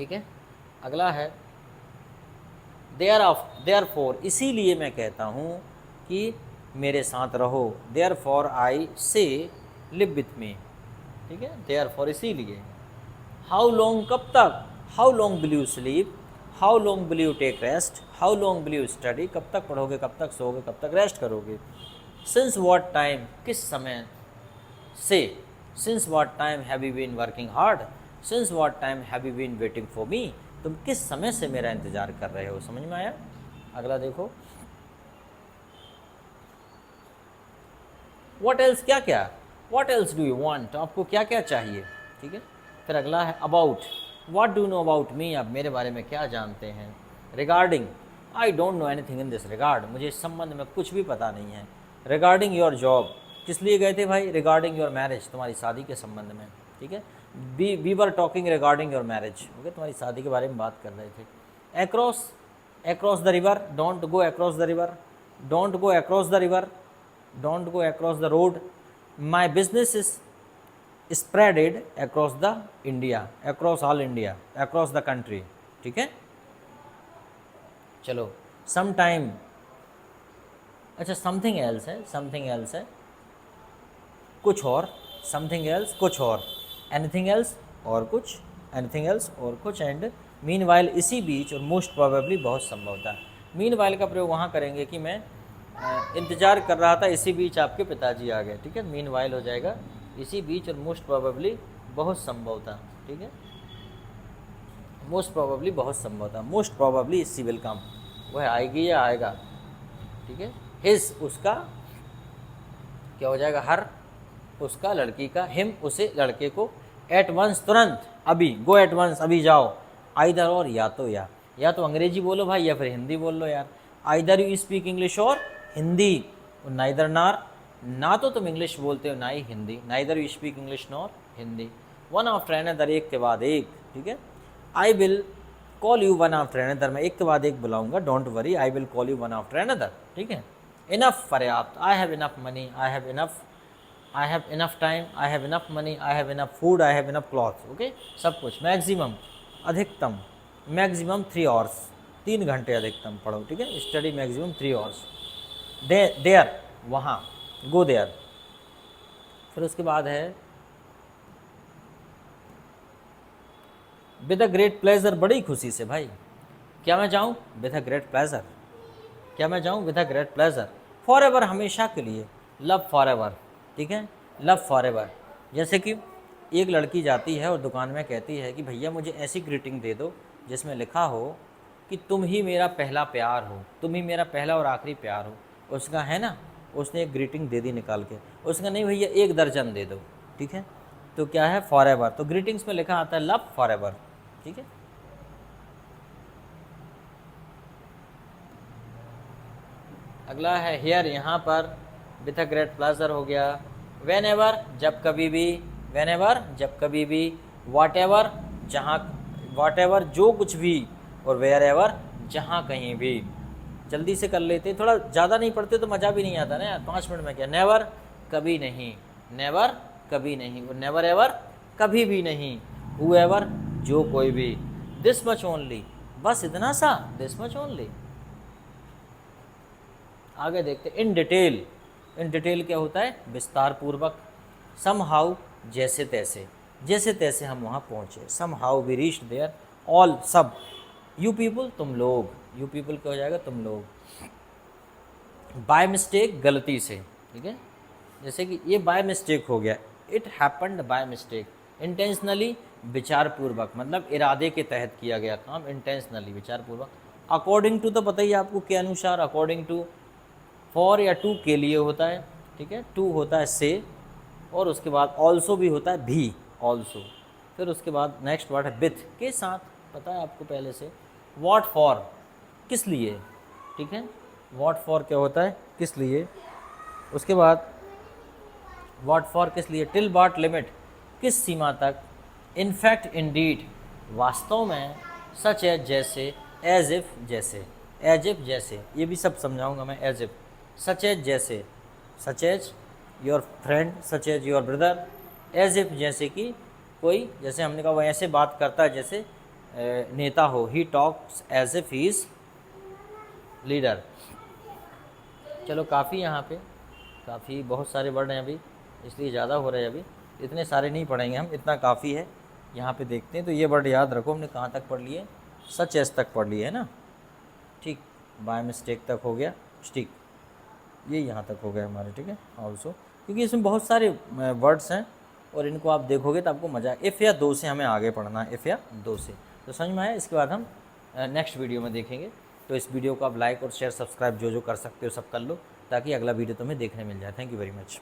ठीक है। अगला है देयरफॉर, इसीलिए मैं कहता हूँ कि मेरे साथ रहो। देयरफॉर आई से लिव विथ मी, ठीक है। देयरफॉर इसीलिए। हाउ लॉन्ग, कब तक। How long will you sleep, how long will you take rest, how long will you study, कब तक पढ़ोगे, कब तक सोओगे, कब तक रेस्ट करोगे। सिंस व्हाट टाइम, किस समय से। Since what time have you been working hard, since what time have you been waiting for me, तुम किस समय से मेरा इंतजार कर रहे हो। समझ में आया। अगला देखो, व्हाट एल्स, क्या क्या, what else do you want, आपको क्या क्या चाहिए, ठीक है। फिर अगला है about, what do know about me, आप मेरे बारे में क्या जानते हैं। Regarding, I don't know anything in this regard, मुझे इस संबंध में कुछ भी पता नहीं है। रिगार्डिंग योर जॉब, किस लिए गए थे भाई, रिगार्डिंग योर मैरिज, तुम्हारी शादी के संबंध में, ठीक है। We were talking regarding your marriage, okay, तुम्हारी शादी के बारे में बात कर रहे थे। Across, across the river, don't go across the river, don't go across the river, don't go across the road, my business is spreaded across the India, across all India, across the country, ठीक है। चलो sometime, अच्छा something else है, something else है, कुछ और, something else कुछ और, anything else और कुछ, anything else और कुछ, एंड meanwhile इसी बीच, और most probably बहुत संभवतः। meanwhile का प्रयोग वहाँ करेंगे कि मैं इंतज़ार कर रहा था, इसी बीच आपके पिताजी आ गए, ठीक है। मीन वाइल हो जाएगा इसी बीच, और मोस्ट प्रोबेबली बहुत संभव था, ठीक है। मोस्ट प्रोबेबली बहुत संभव था, most probably she will come, वह आएगी या आएगा, ठीक है। हिज, उसका क्या हो जाएगा, हर, उसका, लड़की का, हिम, उसे, लड़के को, एट वंस, तुरंत, अभी, गो एट वंस, अभी जाओ, आइदर, और, या तो अंग्रेजी बोलो भाई या फिर हिंदी बोल लो यार। आइदर यू स्पीक इंग्लिश और हिंदी, नाइदर नार, ना तो तुम इंग्लिश बोलते हो ना ही Hindi, neither you speak English nor Hindi. One after another, एक के बाद एक, ठीक है। I will call you one after another, मैं एक के बाद एक बुलाऊंगा, don't worry, I will call you one after another, ठीक है। इनफ, पर्याप्त, I have enough money, I have enough time, I have enough money, I have enough food, I have enough cloth, okay, सब कुछ। Maximum, अधिकतम, maximum 3 hours, 3 घंटे अधिकतम पढ़ो, ठीक है। Study maximum 3 hours. देयर, वहाँ, गो देयर। फिर उसके बाद है विद अ ग्रेट प्लेजर, बड़ी खुशी से भाई, क्या मैं जाऊँ, विद अ ग्रेट प्लेजर, क्या मैं जाऊँ, with a great pleasure. For ever, हमेशा के लिए, लव फॉर एवर, ठीक है, लव फॉर एवर। जैसे कि एक लड़की जाती है और दुकान में कहती है कि भैया मुझे ऐसी ग्रीटिंग दे दो जिसमें लिखा हो कि तुम ही मेरा पहला प्यार हो, तुम ही मेरा पहला और आखिरी प्यार हो। उसका है ना, उसने एक ग्रीटिंग दे दी निकाल के, उसका नहीं भैया 1 दर्जन दे दो, ठीक है। तो क्या है, फॉर एवर, तो ग्रीटिंग्स में लिखा आता है लव फॉर एवर, ठीक है। अगला है हेयर, यहाँ पर, विथ अ ग्रेट प्लेजर हो गया। वेन एवर, जब कभी भी, वेन एवर, जब कभी भी। वाट एवर, जहाँ, वाट एवर, जो कुछ भी, और वेयर एवर, जहाँ कहीं भी। जल्दी से कर लेते, थोड़ा ज़्यादा नहीं पढ़ते तो मज़ा भी नहीं आता ना यार, 5 मिनट में क्या। नेवर, कभी नहीं, नेवर, कभी नहीं, और नेवर एवर, कभी भी नहीं। हु एवर, जो कोई भी। दिस मच ओनली, बस इतना सा, दिस मच ओनली। आगे देखते, इन डिटेल, इन डिटेल क्या होता है, विस्तार पूर्वक। सम हाउ, जैसे तैसे, जैसे तैसे हम वहाँ पहुँचे। Somehow we reached there, all, सब। यू पीपल, तुम लोग, यू पीपल क्या हो जाएगा, तुम लोग। बाय मिस्टेक, गलती से, ठीक है। जैसे कि ये बाय मिस्टेक हो गया, it happened by mistake. Intentionally, विचारपूर्वक, मतलब इरादे के तहत किया गया काम, इंटेंशनली, विचारपूर्वक। अकॉर्डिंग टू, तो पता ही आपको के अनुसार, अकॉर्डिंग टू। फॉर या टू के लिए होता है, ठीक है। टू होता है से, और उसके बाद ऑल्सो भी होता है, भी, ऑल्सो। फिर उसके बाद नेक्स्ट वर्ड है विथ, के साथ, पता है आपको पहले से। वॉट फॉर, किस लिए, ठीक है। वॉट फॉर क्या होता है, किस लिए। उसके बाद वॉट फॉर, किस लिए। टिल व्हाट लिमिट, किस सीमा तक। इनफैक्ट, इंडीड, वास्तव में। सच एज, जैसे। एज इफ, जैसे। एज इफ, जैसे, ये भी सब समझाऊंगा मैं, एज इफ। सच एज, जैसे। Such as your friend, such as your brother. As if, जैसे कि कोई, जैसे हमने कहा वो ऐसे बात करता है जैसे नेता हो, he talks as if he is leader. चलो काफ़ी यहाँ पे, काफ़ी बहुत सारे वर्ड हैं अभी, इसलिए ज़्यादा हो रहे हैं अभी, इतने सारे नहीं पढ़ेंगे हम, इतना काफ़ी है। यहाँ पे देखते हैं, तो ये वर्ड याद रखो, हमने कहाँ तक पढ़ लिए, सच एस तक पढ़ लिए है ना, ठीक। बाय मिस्टेक तक हो गया, ठीक, ये यहाँ तक हो गया हमारे, ठीक है। ऑल्सो क्योंकि इसमें बहुत सारे वर्ड्स हैं और इनको आप देखोगे तो आपको मज़ा, इफ़ या दो से हमें आगे पढ़ना है, इफ़ या दो से, तो समझ में आया। इसके बाद हम नेक्स्ट वीडियो में देखेंगे। तो इस वीडियो को आप लाइक और शेयर सब्सक्राइब जो जो कर सकते हो सब कर लो, ताकि अगला वीडियो तुम्हें देखने मिल जाए। Thank you very much.